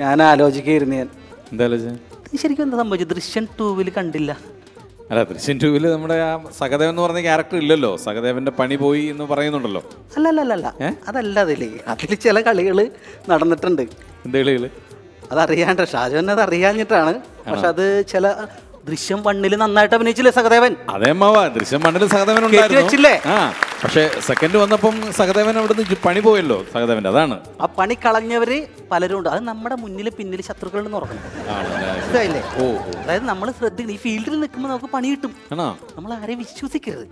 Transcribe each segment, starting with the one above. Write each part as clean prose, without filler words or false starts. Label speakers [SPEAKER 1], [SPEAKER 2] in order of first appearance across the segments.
[SPEAKER 1] ഞാൻ ആലോചിക്കായിരുന്നു.
[SPEAKER 2] എന്താ ആലോചന?
[SPEAKER 1] ശരിക്കും എന്താ സംഭവിച്ചത്? ദൃശ്യം 2 കണ്ടില്ല.
[SPEAKER 2] അല്ല, ദൃശ്യം 2 നമ്മുടെ ആ സഹദേവൻ എന്ന് പറഞ്ഞ ക്യാരക്ടർ ഇല്ലല്ലോ. സഹദേവന്റെ പണി പോയി എന്ന് പറയുന്നുണ്ടല്ലോ.
[SPEAKER 1] അല്ല അതല്ല, അതിൽ ചില കളികൾ നടന്നിട്ടുണ്ട്.
[SPEAKER 2] എന്ത് കളികള്?
[SPEAKER 1] അതറിയാണ്ട് ഷാജോൻ അത് അറിയാഞ്ഞിട്ടാണ്. പക്ഷെ അത് ചില ദൃശ്യം 1 നന്നായിട്ട് അഭിനയിച്ചില്ലേ സഹദേവൻ?
[SPEAKER 2] അതേ മാവാ, ദൃശ്യം 1 സഹദേവൻ
[SPEAKER 1] വെച്ചില്ലേ?
[SPEAKER 2] ആ, പക്ഷെ സെക്കൻഡ് വന്നപ്പം സഹദേവൻ അവിടുന്ന് പണി പോയല്ലോ സഹദേവന്റെ. അതാണ്
[SPEAKER 1] ആ പണി കളഞ്ഞവര് പലരും ഉണ്ട്. അത് നമ്മുടെ മുന്നിൽ പിന്നിൽ ശത്രുക്കൾ എന്ന് ഓർക്കണം. മനസ്സിലായില്ലേ? അതായത് നമ്മൾ ശ്രദ്ധിക്കണം, ഈ ഫീൽഡിൽ നിൽക്കുമ്പോൾ നമുക്ക് പണി കിട്ടും. നമ്മൾ ആരെയും വിശ്വസിക്കരുത്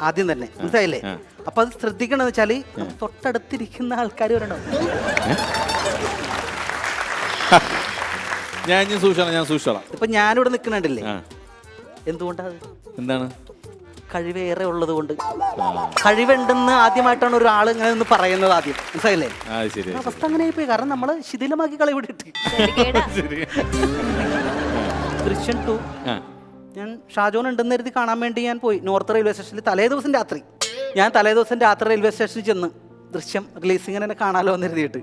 [SPEAKER 1] ആദ്യം തന്നെ. മനസ്സിലായില്ലേ? അപ്പൊ അത് ശ്രദ്ധിക്കണം. എന്ന് വെച്ചാല് തൊട്ടടുത്തിരിക്കുന്ന ആൾക്കാർ വരണം.
[SPEAKER 2] ഞാൻ സൂക്ഷിച്ചോളാം.
[SPEAKER 1] ഇപ്പൊ ഞാനിവിടെ നിൽക്കണില്ലേ? എന്തുകൊണ്ടാണ്?
[SPEAKER 2] എന്താണ്?
[SPEAKER 1] കഴിവേറെ ഉള്ളത് കൊണ്ട്. കഴിവുണ്ടെന്ന് ആദ്യമായിട്ടാണ് ഒരാൾ ഇങ്ങനെ ഒന്ന് പറയുന്നത് ആദ്യം. മനസ്സിലായില്ലേ? അവസ്ഥ അങ്ങനെ പോയി. കാരണം നമ്മള് ശിഥിലമാക്കി കളി വിട്ടിട്ട്. ദൃശ്യം 2 ഞാൻ ഷാജോൻ ഉണ്ടെന്ന് കരുതി കാണാൻ വേണ്ടി ഞാൻ പോയി. നോർത്ത് റെയിൽവേ സ്റ്റേഷനിൽ തലേദിവസം രാത്രി റെയിൽവേ സ്റ്റേഷനിൽ ചെന്ന് ദൃശ്യം റിലീസിങ്ങനെ എന്നെ കാണാലോ എന്ന് എഴുതിയിട്ട്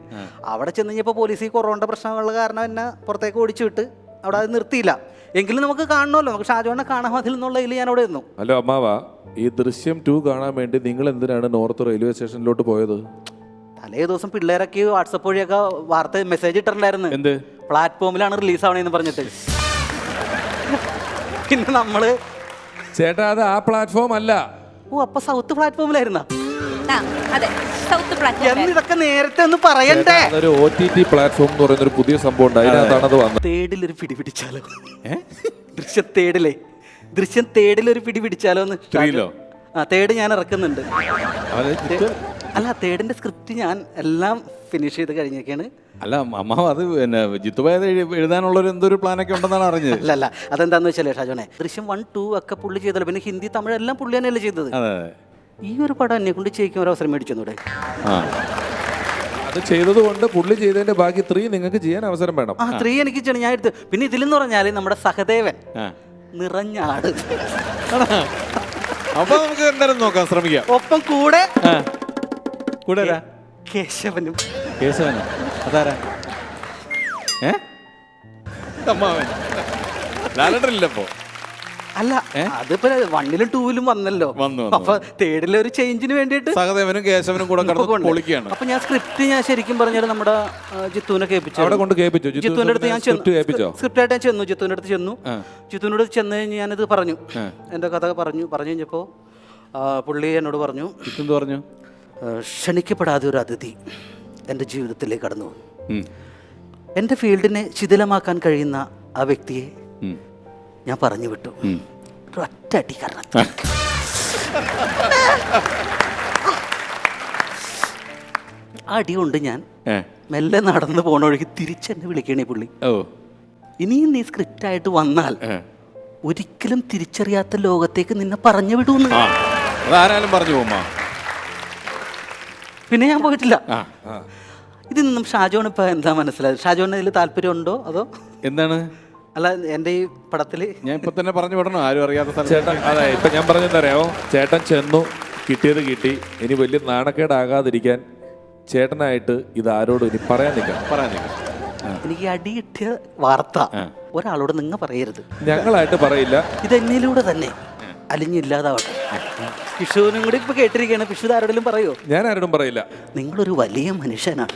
[SPEAKER 1] അവിടെ ചെന്ന് കഴിഞ്ഞപ്പോൾ പോലീസ് ഈ കൊറോണയുടെ പ്രശ്നങ്ങളുടെ കാരണം എന്നെ പുറത്തേക്ക് ഓടിച്ചു വിട്ട് അവിടെ അത് നിർത്തിയില്ല. എങ്കിലും നമുക്ക് കാണണമല്ലോ, നമുക്ക് ഷാജോനെ കാണാൻ മതിൽ എന്നുള്ള ഇതിൽ ഞാൻ അവിടെ ഇരുന്നു.
[SPEAKER 3] ഹലോ അമ്മാവ, ഈ ദൃശ്യം 2 കാണാൻ വേണ്ടി നിങ്ങൾ എന്തിനാണ് നോർത്ത് റെയിൽവേ സ്റ്റേഷനിലോട്ട് പോയത്?
[SPEAKER 1] തലേ ദിവസം പിള്ളേരൊക്കെ വാട്സപ്പ് വഴിയൊക്കെ വാർത്ത മെസ്സേജ് ഇട്ടിട്ടുണ്ടായിരുന്നു.
[SPEAKER 3] എന്ത്
[SPEAKER 1] പ്ലാറ്റ്ഫോമിലാണ് റിലീസ് ആവണേന്ന് പറഞ്ഞിട്ട്. പിന്നെ നമ്മള്
[SPEAKER 3] ചേട്ടാ അത് ആ പ്ലാറ്റ്ഫോം അല്ല.
[SPEAKER 1] അപ്പൊ സൗത്ത് പ്ലാറ്റ്ഫോമിലായിരുന്ന?
[SPEAKER 4] ഇതൊക്കെ
[SPEAKER 1] നേരത്തെ ഒന്ന് പറയണ്ടേ?
[SPEAKER 3] അതൊരു OTT പ്ലാറ്റ്ഫോം എന്ന് പറയുന്ന ഒരു പുതിയ സംഭവം ഉണ്ട്. അതിനകത്താണ് അത് വന്നത്.
[SPEAKER 1] തേടിലൊരു പിടി പിടിച്ചാലോ? ദൃശ്യം തേടിലൊരു പിടി പിടിച്ചാലോ എന്ന്. തേട് ഞാൻ ഇറക്കുന്നുണ്ട്. അല്ല, തേടിന്റെ സ്ക്രിപ്റ്റ് ഞാൻ എല്ലാം ഫിനിഷ് ചെയ്ത് കഴിഞ്ഞൊക്കെയാണ്.
[SPEAKER 2] അല്ല അമ്മാവ്, അത് പിന്നെ ജിത്തുബായത് എഴുതാനുള്ള എന്തൊരു പ്ലാനൊക്കെ ഉണ്ടെന്നാണ് അറിഞ്ഞത്.
[SPEAKER 1] അല്ല അതെന്താന്ന് വെച്ചാലേ ഷാജോനെ, ദൃശ്യം 1, 2 ഒക്കെ പുള്ളി ചെയ്തല്ലോ. പിന്നെ ഹിന്ദി, തമിഴ് എല്ലാം പുള്ളി തന്നെയല്ലേ ചെയ്തത്. ഈ ഒരു പടം എന്നെ കൊണ്ട് ചെയ്യിക്കാൻ ഒരു അവസരം മേടിച്ചെന്നൂടെ?
[SPEAKER 3] അത് ചെയ്തത് കൊണ്ട് പുള്ളി ചെയ്തതിന്റെ ബാക്കി 3 നിങ്ങൾക്ക് ചെയ്യാൻ അവസരം വേണം.
[SPEAKER 1] 3 എനിക്ക് ചെയ്യണം, ഞാൻ എടുത്ത്. പിന്നെ ഇതിലെന്ന് പറഞ്ഞാല് നമ്മുടെ സഹദേവൻ നിറഞ്ഞാട്.
[SPEAKER 2] അപ്പൊ നമുക്ക് എന്തായാലും നോക്കാം, ശ്രമിക്കാം.
[SPEAKER 1] ഒപ്പം കൂടെ
[SPEAKER 2] കേശവനും. അതാരാ? ലാലട്ടനില്ലപ്പോ?
[SPEAKER 1] അല്ല, അതിപ്പോ 1ലും 2ലും വന്നല്ലോ. അപ്പൊ തേർഡിലെ ഒരു ചേഞ്ചിന് വേണ്ടിട്ട്
[SPEAKER 2] സഹദേവനും കേശവനും കൂടെ പൊളിക്കുകയാണ്.
[SPEAKER 1] അപ്പൊ ഞാൻ സ്ക്രിപ്റ്റ് ശരിക്കും പറഞ്ഞാൽ നമ്മുടെ ജിത്തുവിനെ കേൾപ്പിച്ചു.
[SPEAKER 3] ജിത്തുവിന്റെ
[SPEAKER 1] അടുത്ത് ഞാൻ സ്ക്രിപ്റ്റായിട്ട് ഞാൻ ചെന്നു. ജിത്തുവിന്റെ അടുത്ത് ജിത്തുവിനോട് ചെന്ന് കഴിഞ്ഞ് ഞാനിത് പറഞ്ഞു, എന്റെ കഥ പറഞ്ഞു കഴിഞ്ഞപ്പോ പുള്ളി എന്നോട് പറഞ്ഞു, ക്ഷണിക്കപ്പെടാതെ ഒരു അതിഥി എൻ്റെ ജീവിതത്തിലേക്ക് കടന്നു വന്നു. എൻ്റെ ഫീൽഡിനെ ശിഥിലമാക്കാൻ കഴിയുന്ന ആ വ്യക്തിയെ ഞാൻ പറഞ്ഞു വിട്ടു. ഒറ്റ അടി കാരണം ആ അടി കൊണ്ട് ഞാൻ മെല്ലെ നടന്നു പോണ വഴിക്ക് തിരിച്ചെന്നെ വിളിക്കണേ പുള്ളി. ഇനിയും നീ സ്ക്രിപ്റ്റായിട്ട് വന്നാൽ ഒരിക്കലും തിരിച്ചറിയാത്ത ലോകത്തേക്ക് നിന്നെ പറഞ്ഞു വിടൂന്ന്.
[SPEAKER 2] പറഞ്ഞു പോമാ.
[SPEAKER 1] പിന്നെ ഞാൻ പോയിട്ടില്ല. ഇതൊന്നും ഷാജോൺ ഇപ്പൊ എന്താ മനസ്സിലായത്? ഷാജോണിന് ഇതിൽ താല്പര്യമുണ്ടോ അതോ
[SPEAKER 2] എന്താണ്?
[SPEAKER 1] അല്ല, എന്റെ ഈ പടത്തില്
[SPEAKER 2] ഞാൻ ഇപ്പൊ തന്നെ പറഞ്ഞു വിടണോ? ആരും അറിയാത്ത
[SPEAKER 3] ചേട്ടൻ. അതെ, ഇപ്പൊ ഞാൻ പറഞ്ഞെന്തറിയാമോ? ചേട്ടൻ ചെന്നു, കിട്ടിയത് കിട്ടി. ഇനി വലിയ നാണക്കേടാകാതിരിക്കാൻ ചേട്ടനായിട്ട് ഇത് ആരോടും ഇനി പറയാൻ നിൽക്കാം.
[SPEAKER 1] എനിക്ക് അടി കിട്ടിയ വാർത്ത ഒരാളോട് നിങ്ങൾ പറയരുത്.
[SPEAKER 3] ഞങ്ങളായിട്ട് പറയില്ല.
[SPEAKER 1] ഇത് എന്നിലൂടെ തന്നെ അലിഞ്ഞില്ലാതാവട്ടെ. പിഷുവിനും കൂടി ഇപ്പൊ കേട്ടിരിക്കുകയാണ്. പിഷു ആരോടും പറയോ?
[SPEAKER 3] ഞാൻ ആരോടും പറയില്ല.
[SPEAKER 1] നിങ്ങളൊരു വലിയ മനുഷ്യനാണ്.